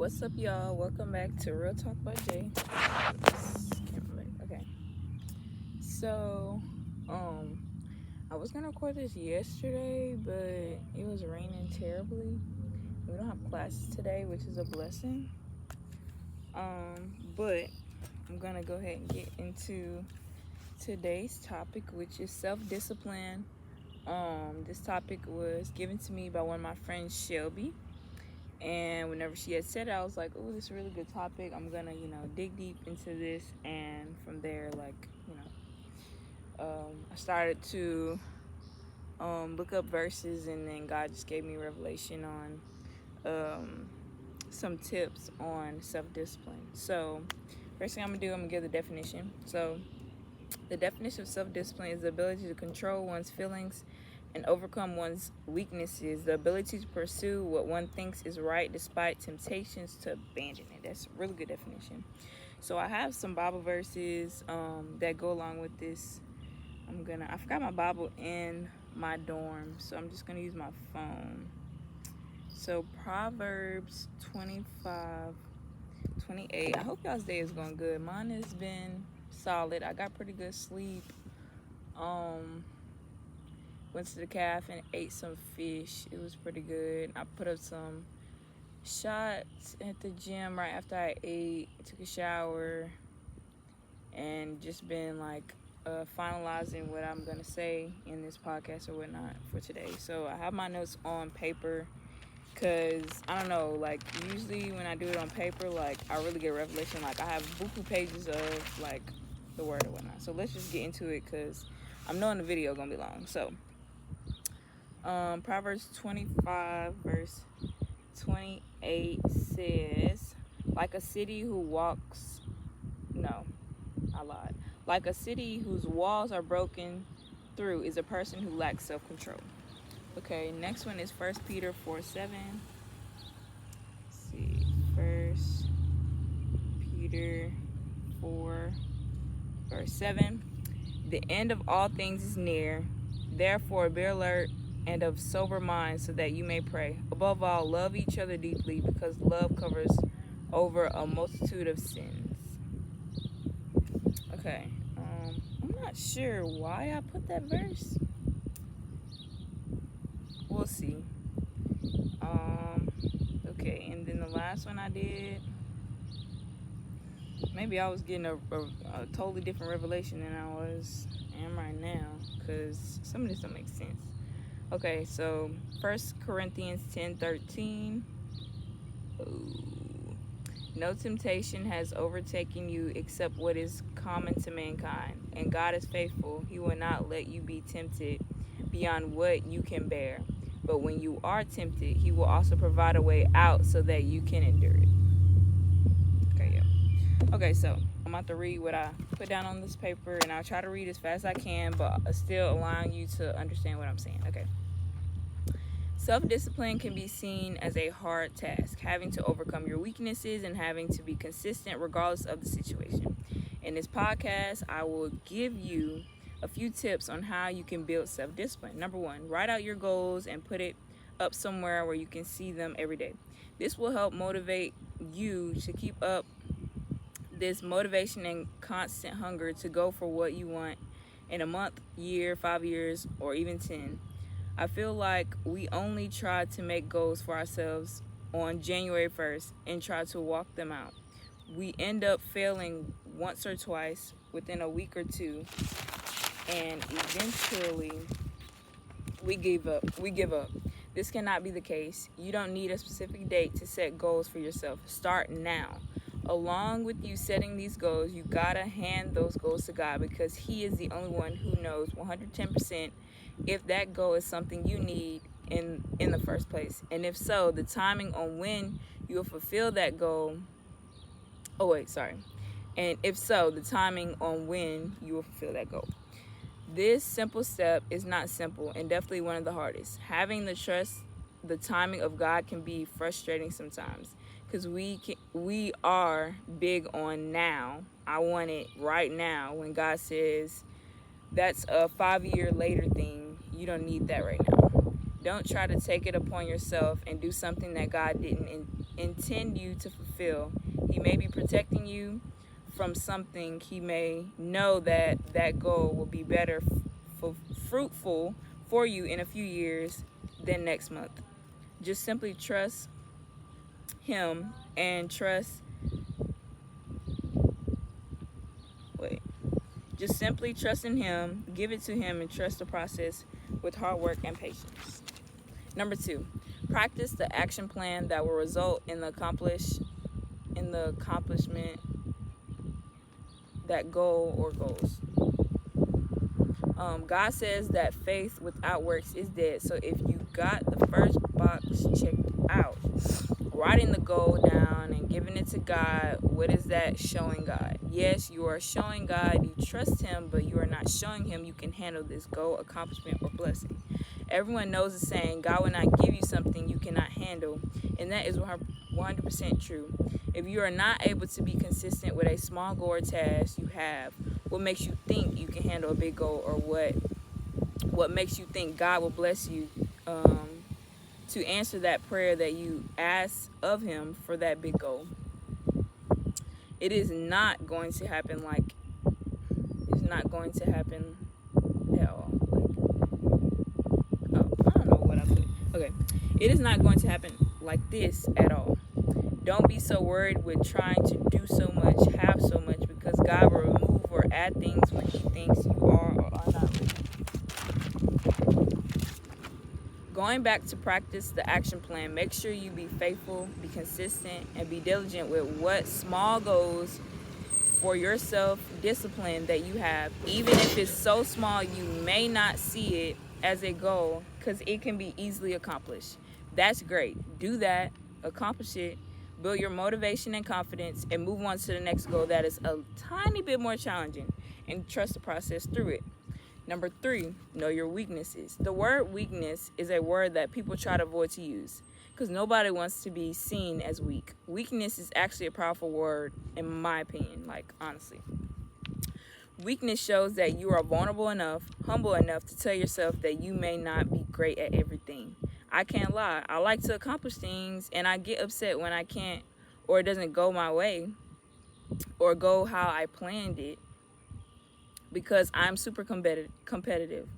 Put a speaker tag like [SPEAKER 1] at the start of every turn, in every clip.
[SPEAKER 1] What's up, y'all? Welcome back to Real Talk by Jay. Okay. So, I was gonna record this yesterday, but it was raining terribly. We don't have classes today, which is a blessing. But I'm gonna go ahead and get into today's topic, which is self-discipline. This topic was given to me by one of my friends, Shelby. And whenever she had said it, I was like, oh, this is a really good topic. I'm going to, dig deep into this. And from there, I started to look up verses. And then God just gave me revelation on some tips on self-discipline. So first thing I'm going to do, I'm going to give the definition. So the definition of self-discipline is the ability to control one's feelings and overcome one's weaknesses, the ability to pursue what one thinks is right despite temptations to abandon it. That's a really good definition. So I have some Bible verses that go along with this. I forgot my Bible in my dorm, so I'm just gonna use my phone. So Proverbs 25:28. I hope y'all's day is going good. Mine has been solid. I got pretty good sleep. Went to the cafe and ate some fish. It was pretty good. I put up some shots at the gym right after I ate, took a shower, and just been finalizing what I'm gonna say in this podcast or whatnot for today. So I have my notes on paper because I don't know, usually when I do it on paper, I really get revelation. I have buku pages of the word or whatnot. So let's just get into it because I'm knowing the video gonna be long. So Proverbs 25 verse 28 says, like a city whose walls are broken through is a person who lacks self-control. Okay, next one is 1 Peter 4:7. Let's see, 1 Peter 4 verse 7. The end of all things is near. Therefore, be alert and of sober mind so that you may pray. Above all, love each other deeply because love covers over a multitude of sins. Okay, I'm not sure why I put that verse. We'll see. Okay, and then the last one I did, maybe I was getting a totally different revelation than I am right now because some of this don't make sense. Okay, so 1 Corinthians 10:13. No temptation has overtaken you except what is common to mankind, and God is faithful. He will not let you be tempted beyond what you can bear. But when you are tempted, he will also provide a way out so that you can endure it. Okay, so I'm about to read what I put down on this paper, and I'll try to read as fast as I can, but still allowing you to understand what I'm saying. Okay. Self-discipline can be seen as a hard task, having to overcome your weaknesses and having to be consistent regardless of the situation. In this podcast, I will give you a few tips on how you can build self-discipline. Number 1, write out your goals and put it up somewhere where you can see them every day. This will help motivate you to keep up this motivation and constant hunger to go for what you want in a month, year, 5 years, or even 10. I feel like we only try to make goals for ourselves on January 1st and try to walk them out. We end up failing once or twice within a week or two, and eventually we give up. This cannot be the case. You don't need a specific date to set goals for yourself. Start now. Along with you setting these goals, you gotta hand those goals to God because he is the only one who knows 110% if that goal is something you need in the first place. And if so, the timing on when you will fulfill that goal. And if so, the timing on when you will fulfill that goal. This simple step is not simple and definitely one of the hardest. Having the trust, the timing of God can be frustrating sometimes because we are big on now. I want it right now when God says that's a 5-year later thing. You don't need that right now. Don't try to take it upon yourself and do something that God didn't intend you to fulfill. He may be protecting you from something. He may know that that goal will be better fruitful for you in a few years than next month. Just simply trust him and just simply trust in him, give it to him, and trust the process with hard work and patience. Number 2, practice the action plan that will result in the accomplishment that goal or goals. God says that faith without works is dead. So if you got the first box checked out, writing the goal down and giving it to God, what is that showing God? Yes, you are showing God you trust him, but you are not showing him you can handle this goal, accomplishment, or blessing. Everyone knows the saying, God will not give you something you cannot handle, and that is 100% true. If you are not able to be consistent with a small goal or task you have, what makes you think you can handle a big goal, or what makes you think God will bless you to answer that prayer that you ask of him for that big goal? It is not going to happen at all. I don't know what I put. Okay. It is not going to happen like this at all. Don't be so worried with trying to do so much, have so much, because God will remove or add things when he thinks you are or are not ready. Going back to practice the action plan, make sure you be faithful, be consistent, and be diligent with what small goals for your self-discipline that you have. Even if it's so small you may not see it as a goal, because it can be easily accomplished. That's great. Do that, accomplish it, build your motivation and confidence, and move on to the next goal that is a tiny bit more challenging, and trust the process through it. Number 3, know your weaknesses. The word weakness is a word that people try to avoid to use because nobody wants to be seen as weak. Weakness is actually a powerful word, in my opinion, honestly. Weakness shows that you are vulnerable enough, humble enough to tell yourself that you may not be great at everything. I can't lie. I like to accomplish things, and I get upset when I can't, or it doesn't go my way, or go how I planned it, because I'm super competitive.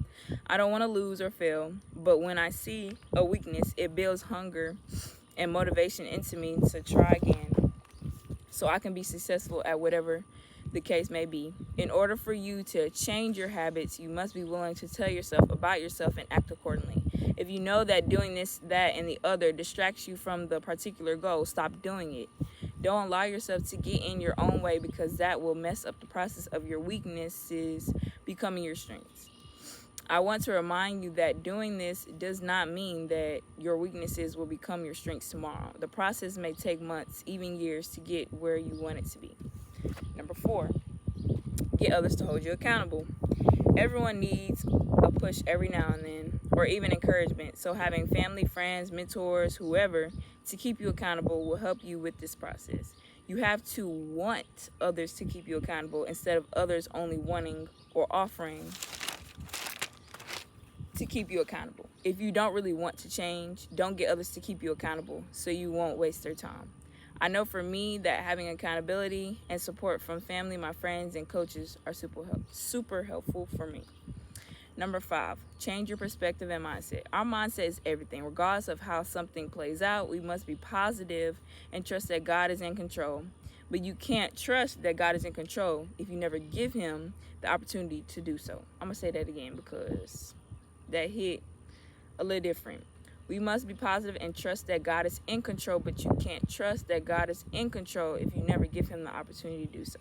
[SPEAKER 1] I don't want to lose or fail, but when I see a weakness, it builds hunger and motivation into me to try again so I can be successful at whatever the case may be. In order for you to change your habits, you must be willing to tell yourself about yourself and act accordingly. If you know that doing this, that, and the other distracts you from the particular goal, stop doing it. Don't allow yourself to get in your own way, because that will mess up the process of your weaknesses becoming your strengths. I want to remind you that doing this does not mean that your weaknesses will become your strengths tomorrow. The process may take months, even years, to get where you want it to be. Number 4, get others to hold you accountable. Everyone needs a push every now and then, or even encouragement. So having family, friends, mentors, whoever, to keep you accountable will help you with this process. You have to want others to keep you accountable instead of others only wanting or offering to keep you accountable. If you don't really want to change, don't get others to keep you accountable so you won't waste their time. I know for me that having accountability and support from family, my friends, and coaches are super helpful for me. Number 5, change your perspective and mindset. Our mindset is everything. Regardless of how something plays out, we must be positive and trust that God is in control. But you can't trust that God is in control if you never give him the opportunity to do so. I'm going to say that again because that hit a little different. We must be positive and trust that God is in control, but you can't trust that God is in control if you never give him the opportunity to do so.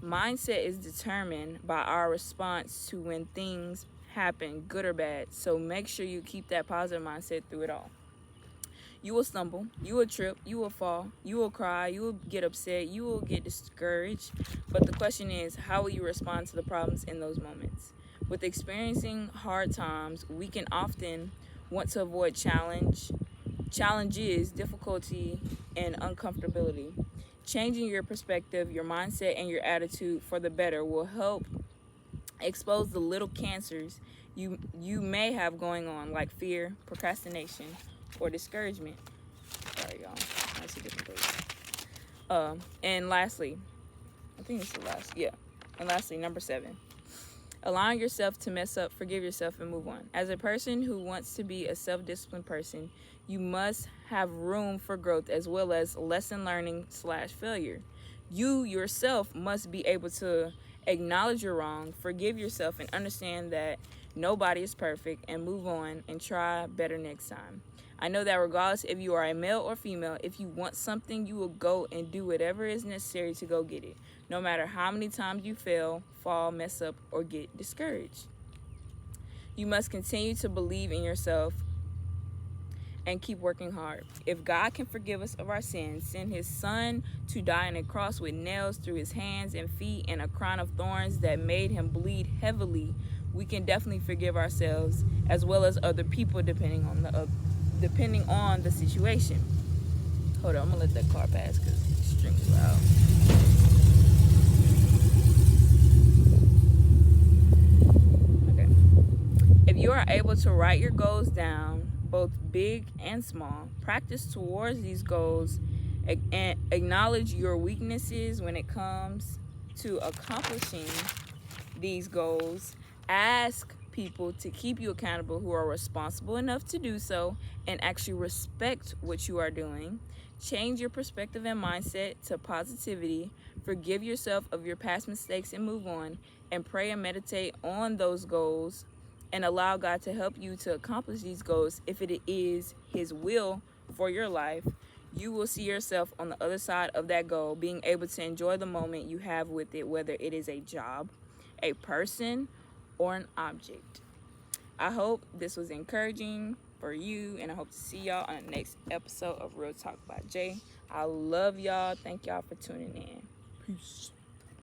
[SPEAKER 1] Mindset is determined by our response to when things happen, good or bad. So make sure you keep that positive mindset through it all. You will stumble, you will trip, you will fall, you will cry, you will get upset, you will get discouraged. But the question is, how will you respond to the problems in those moments? With experiencing hard times, we can often want to avoid challenges, difficulty, and uncomfortability. Changing your perspective, your mindset, and your attitude for the better will help expose the little cancers you may have going on, like fear, procrastination, or discouragement. Sorry, y'all. two different pages. And lastly, I think it's the last. Yeah. And lastly, number 7. Allowing yourself to mess up, forgive yourself, and move on. As a person who wants to be a self-disciplined person, you must have room for growth as well as lesson learning / failure. You yourself must be able to acknowledge your wrong, forgive yourself, and understand that nobody is perfect, and move on and try better next time. I know that regardless if you are a male or female, if you want something, you will go and do whatever is necessary to go get it, no matter how many times you fail, fall, mess up, or get discouraged. You must continue to believe in yourself and keep working hard. If God can forgive us of our sins, send his son to die on a cross with nails through his hands and feet and a crown of thorns that made him bleed heavily, we can definitely forgive ourselves as well as other people depending on the situation. Hold on, I'm gonna let that car pass because it's extremely loud. Okay. If you are able to write your goals down, both big and small, practice towards these goals, and acknowledge your weaknesses when it comes to accomplishing these goals. Ask people to keep you accountable who are responsible enough to do so and actually respect what you are doing. Change your perspective and mindset to positivity. Forgive yourself of your past mistakes and move on. And pray and meditate on those goals and allow God to help you to accomplish these goals if it is his will for your life. You will see yourself on the other side of that goal, being able to enjoy the moment you have with it, whether it is a job, a person, or an object. I hope this was encouraging for you, and I hope to see y'all on the next episode of Real Talk by Jay. I love y'all. Thank y'all for tuning in. Peace.